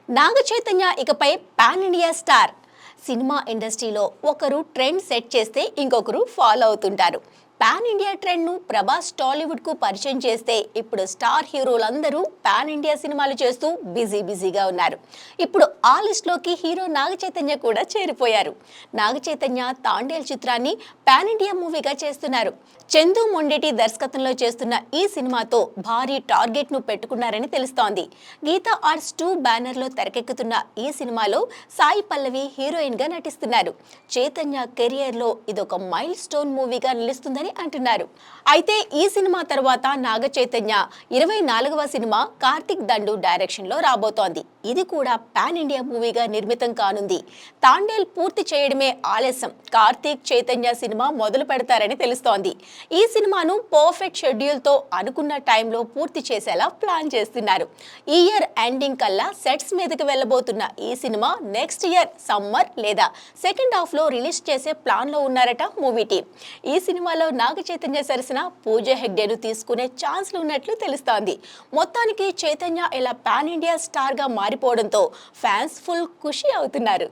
నాగ చైతన్య ఇకపై pan India star. Cinema ఇండస్ట్రీలో ఒకరు ట్రెండ్ సెట్ చేస్తే ఇంకొకరు ఫాలో అవుతుంటారు. పాన్ ఇండియా ట్రెండ్ను ప్రభాస్ టాలీవుడ్కు పరిచయం చేస్తే ఇప్పుడు స్టార్ హీరోలందరూ పాన్ ఇండియా సినిమాలు చేస్తూ బిజీగా ఉన్నారు. ఇప్పుడు ఆ లిస్ట్లోకి హీరో నాగ చైతన్య కూడా చేరిపోయారు. నాగ చైతన్య తాండేల్ చిత్రాన్ని పాన్ ఇండియా మూవీగా చేస్తున్నారు. చందు మొండేటి దర్శకత్వంలో చేస్తున్న ఈ సినిమాతో భారీ టార్గెట్ను పెట్టుకున్నారని తెలుస్తోంది. గీతా ఆర్ట్స్ 2 బ్యానర్లో తెరకెక్కుతున్న ఈ సినిమాలో సాయి పల్లవి హీరోయిన్గా నటిస్తున్నారు. చైతన్య కెరియర్లో ఇదొక మైల్ స్టోన్ మూవీగా నిలుస్తుందని అంటున్నారు. అయితే ఈ సినిమా తర్వాత నాగ చైతన్య 24వ సినిమా కార్తిక్ దండు డైరెక్షన్లో రాబోతోంది. ఇది కూడా పాన్ ఇండియా మూవీగా నిర్మితం కానుంది. తాండేల్ పూర్తి చేయడమే ఆలస్యం. కార్తీక్ చైతన్య సినిమా మొదలు పెడతారని తెలుస్తోంది. ఈ సినిమాను పర్ఫెక్ట్ షెడ్యూల్తో అనుకున్న టైంలో పూర్తి చేసేలా ప్లాన్ చేస్తున్నారు. ఈ ఇయర్ ఎండింగ్ కల్లా సెట్స్ మీదకి వెళ్ళబోతున్న ఈ సినిమా నెక్స్ట్ ఇయర్ సమ్మర్ లేదా సెకండ్ హాఫ్లో రిలీజ్ చేసే ప్లాన్లో ఉన్నారట మూవీ టీం. ఈ సినిమాలో నాగ చైతన్య సరసన పూజ హెగ్డేను తీసుకునే ఛాన్స్లు ఉన్నట్లు తెలుస్తోంది. మొత్తానికి చైతన్య ఇలా పాన్ ఇండియా స్టార్గా మారిపోవడంతో ఫ్యాన్స్ ఫుల్ ఖుషి అవుతున్నారు.